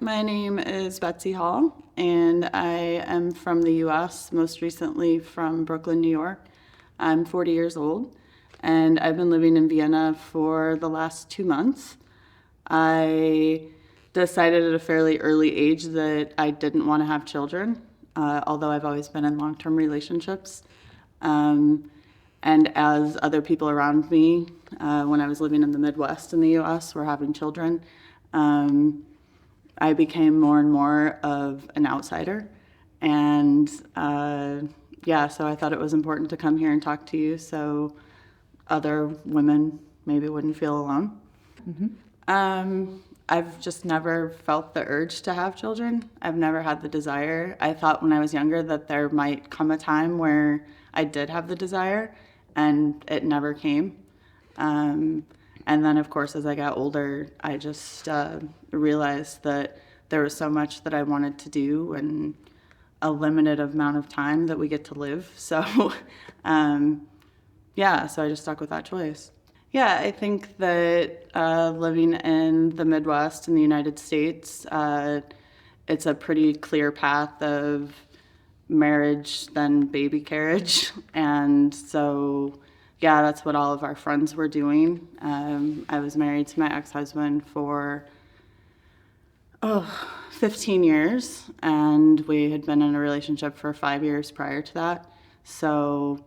My name is Betsy Hall, and I am from the U.S., most recently from Brooklyn, New York. I'm 40 years old, and I've been living in Vienna for the last 2 months. I decided at a fairly early age that I didn't want to have children, although I've always been in long-term relationships. And as other people around me, when I was living in the Midwest in the U.S., were having children, I became more and more of an outsider. And so I thought it was important to come here and talk to you so other women maybe wouldn't feel alone. I've just never felt the urge to have children. I've never had the desire. I thought when I was younger that there might come a time where I did have the desire, and it never came. And then, of course, as I got older, I just realized that there was so much that I wanted to do and a limited amount of time that we get to live. So, so I just stuck with that choice. Yeah, I think that living in the Midwest in the United States, it's a pretty clear path of marriage, then baby carriage. And so, yeah, that's what all of our friends were doing. I was married to my ex-husband for 15 years, and we had been in a relationship for 5 years prior to that. So,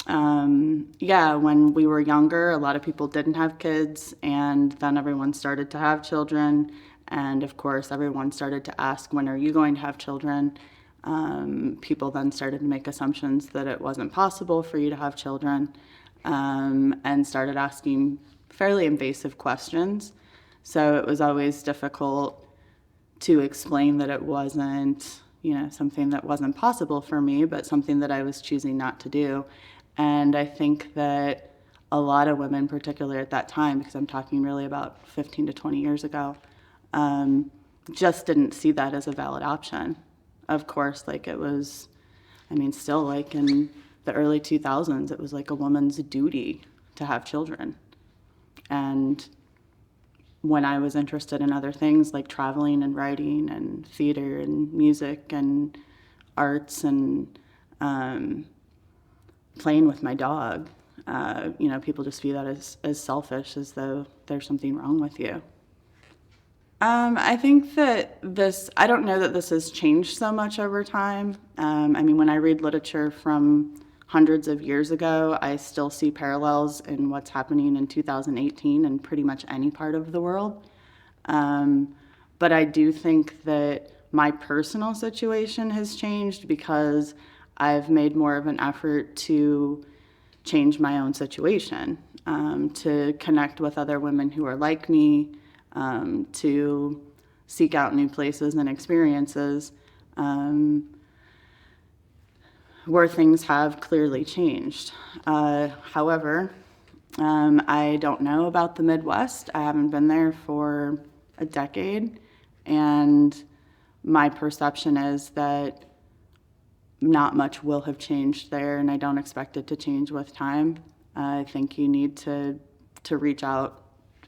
when we were younger, a lot of people didn't have kids, and then everyone started to have children. And of course, everyone started to ask, when are you going to have children? People then started to make assumptions that it wasn't possible for you to have children, and started asking fairly invasive questions. So it was always difficult to explain that it wasn't, something that wasn't possible for me, but something that I was choosing not to do. And I think that a lot of women, particularly at that time, because I'm talking really about 15 to 20 years ago, just didn't see that as a valid option. Of course, still like in the early 2000s, it was like a woman's duty to have children. And when I was interested in other things like traveling and writing and theater and music and arts and playing with my dog, people just view that as selfish, as though there's something wrong with you. I think that I don't know that this has changed so much over time. When I read literature from hundreds of years ago, I still see parallels in what's happening in 2018 in pretty much any part of the world. But I do think that my personal situation has changed because I've made more of an effort to change my own situation, to connect with other women who are like me, to seek out new places and experiences where things have clearly changed. However, I don't know about the Midwest. I haven't been there for a decade, and my perception is that not much will have changed there, and I don't expect it to change with time. I think you need to reach out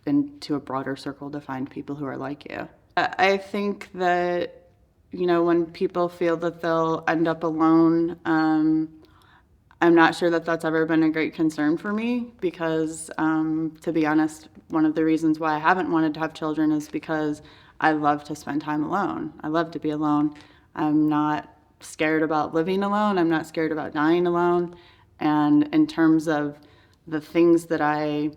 into a broader circle to find people who are like you. I think that, when people feel that they'll end up alone, I'm not sure that that's ever been a great concern for me because, to be honest, one of the reasons why I haven't wanted to have children is because I love to spend time alone. I love to be alone. I'm not scared about living alone. I'm not scared about dying alone. And in terms of the things that I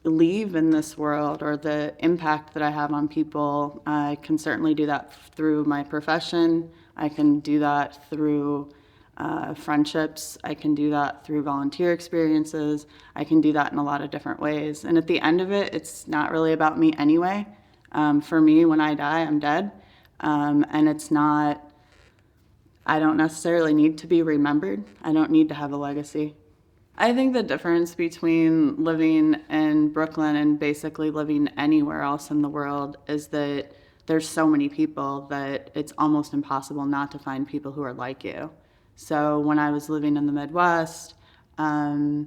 leave in this world or the impact that I have on people, I can certainly do that through my profession. I can do that through friendships. I can do that through volunteer experiences. I can do that in a lot of different ways. And at the end of it, it's not really about me anyway. For me, when I die, I'm dead. And it's not, I don't necessarily need to be remembered. I don't need to have a legacy. I think the difference between living in Brooklyn and basically living anywhere else in the world is that there's so many people that it's almost impossible not to find people who are like you. So when I was living in the Midwest, I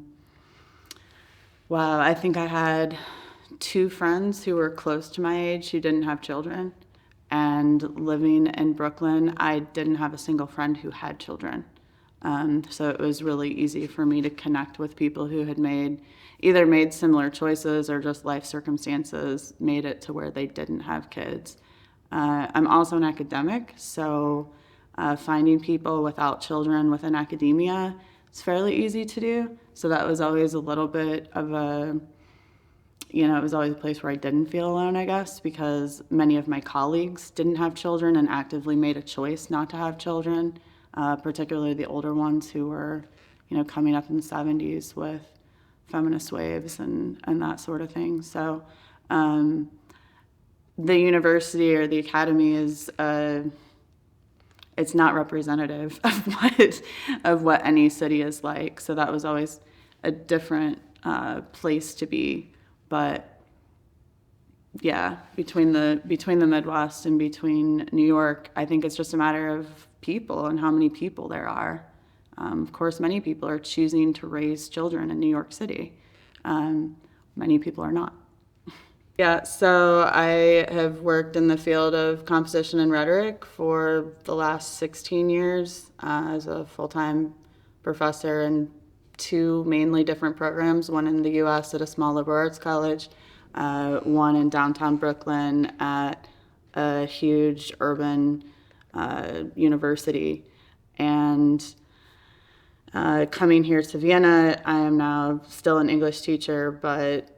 think I had 2 friends who were close to my age who didn't have children. And living in Brooklyn, I didn't have a single friend who had children. So it was really easy for me to connect with people who had either made similar choices or just life circumstances made it to where they didn't have kids. I'm also an academic, so finding people without children within academia is fairly easy to do. So that was always a little bit of it was always a place where I didn't feel alone, I guess, because many of my colleagues didn't have children and actively made a choice not to have children, particularly the older ones who were, coming up in the 70s with feminist waves and that sort of thing. So the university or the academy is it's not representative of what any city is like. So that was always a different place to be. But yeah, between the Midwest and between New York, I think it's just a matter of people and how many people there are. Of course, many people are choosing to raise children in New York City. Many people are not. Yeah, so I have worked in the field of composition and rhetoric for the last 16 years as a full-time professor in two mainly different programs, one in the U.S. at a small liberal arts college, one in downtown Brooklyn at a huge urban university. And coming here to Vienna, I am now still an English teacher, but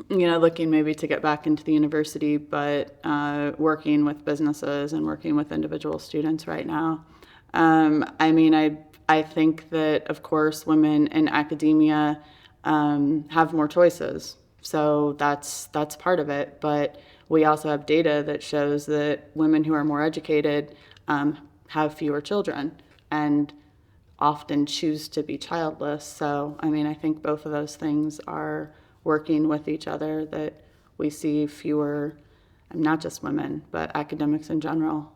looking maybe to get back into the university, but working with businesses and working with individual students right now. I think that, of course, women in academia have more choices. So that's part of it. But we also have data that shows that women who are more educated have fewer children and often choose to be childless. So, I think both of those things are working with each other, that we see fewer, not just women, but academics in general,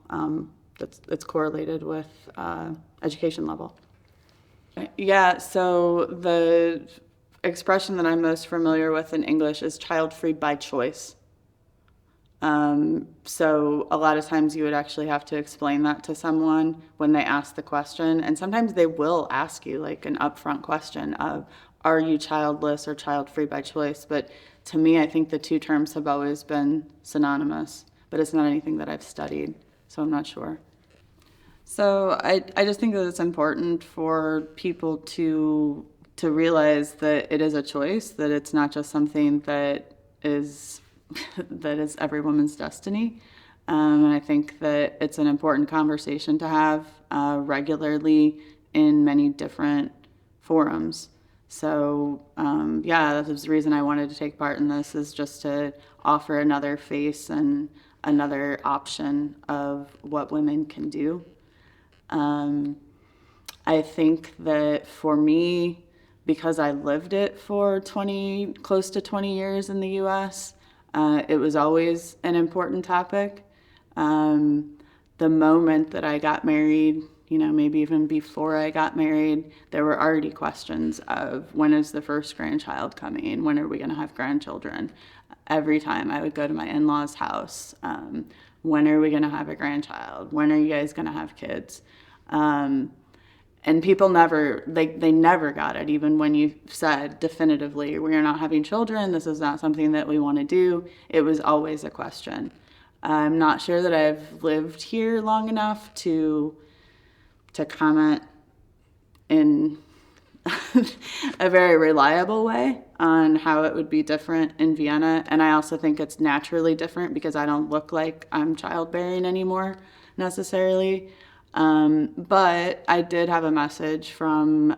that's correlated with education level. Yeah, so the expression that I'm most familiar with in English is child-free by choice. So a lot of times you would actually have to explain that to someone when they ask the question, and sometimes they will ask you like an upfront question of, are you childless or child-free by choice? But to me, I think the two terms have always been synonymous, but it's not anything that I've studied, so I'm not sure. So I just think that it's important for people to realize that it is a choice, that it's not just something that is that is every woman's destiny. And I think that it's an important conversation to have regularly in many different forums. So that was the reason I wanted to take part in this, is just to offer another face and another option of what women can do. I think that for me, because I lived it for close to 20 years in the U.S., it was always an important topic. The moment that I got married, maybe even before I got married, there were already questions of, when is the first grandchild coming? When are we going to have grandchildren? Every time I would go to my in-laws' house, when are we going to have a grandchild? When are you guys going to have kids? And people they never got it, even when you said definitively, we are not having children, this is not something that we want to do. It was always a question. I'm not sure that I've lived here long enough to comment in a very reliable way on how it would be different in Vienna. And I also think it's naturally different because I don't look like I'm childbearing anymore necessarily. But I did have a message from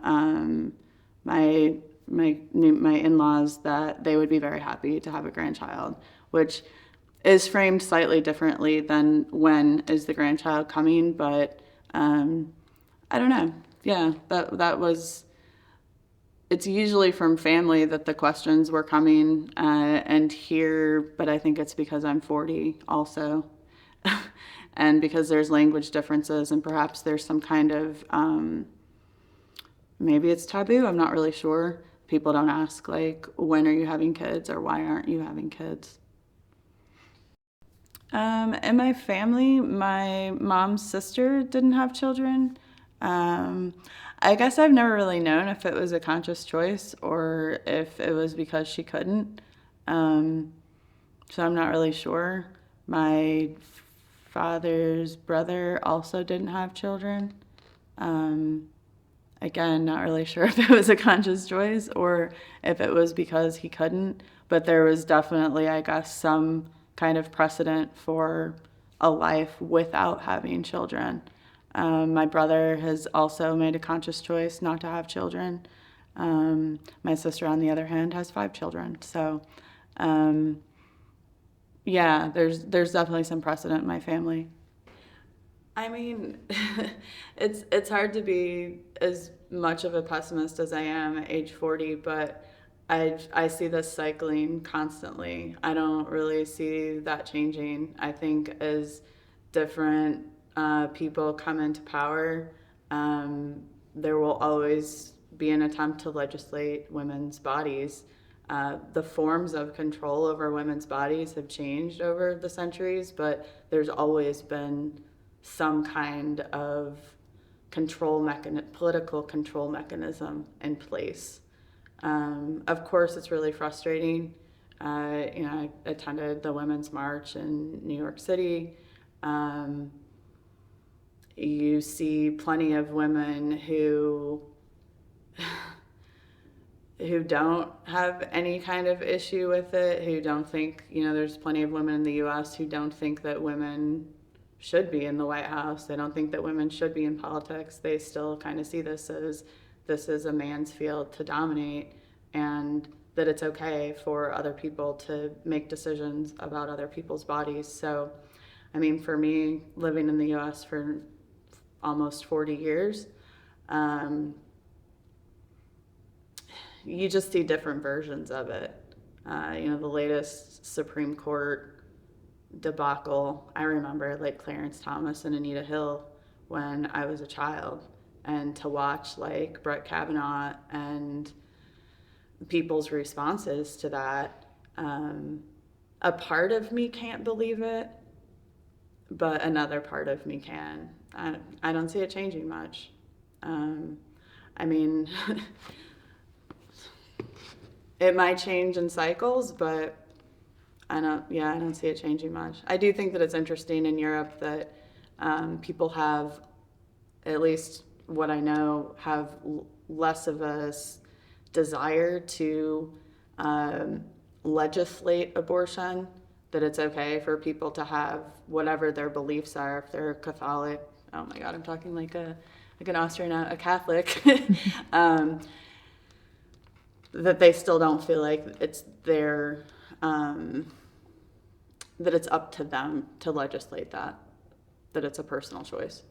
my in-laws that they would be very happy to have a grandchild, which is framed slightly differently than when is the grandchild coming, but I don't know. Yeah, that was. It's usually from family that the questions were coming, and here, but I think it's because I'm 40 also. And because there's language differences, and perhaps there's some kind of, maybe it's taboo, I'm not really sure. People don't ask, like, when are you having kids, or why aren't you having kids? In my family, my mom's sister didn't have children. Um, I guess I've never really known if it was a conscious choice or if it was because she couldn't. Um, so I'm not really sure. My father's brother also didn't have children. Um, Again, not really sure if it was a conscious choice or if it was because he couldn't, but there was definitely, I guess, some kind of precedent for a life without having children. My brother has also made a conscious choice not to have children. My sister, on the other hand, has 5 children. So, um, yeah, there's definitely some precedent in my family. I mean, it's hard to be as much of a pessimist as I am at age 40, but I see this cycling constantly. I don't really see that changing. I think as different people come into power, there will always be an attempt to legislate women's bodies. The forms of control over women's bodies have changed over the centuries, but there's always been some kind of political control mechanism in place. Of course, it's really frustrating. I attended the Women's March in New York City. Um, you see plenty of women who don't have any kind of issue with it, who don't think, there's plenty of women in the US who don't think that women should be in the White House. They don't think that women should be in politics. They still kind of see this is a man's field to dominate, and that it's okay for other people to make decisions about other people's bodies. So, I mean, for me, living in the US for almost 40 years, you just see different versions of it. The latest Supreme Court debacle, I remember like Clarence Thomas and Anita Hill when I was a child, and to watch like Brett Kavanaugh and people's responses to that. A part of me can't believe it, but another part of me can. I don't see it changing much. I mean, it might change in cycles, but I don't see it changing much. I do think that it's interesting in Europe that people have, at least what I know, have less of a desire to legislate abortion, that it's okay for people to have whatever their beliefs are. If they're Catholic, oh my God, I'm talking like an Austrian, a Catholic, that they still don't feel like it's their, that it's up to them to legislate that it's a personal choice.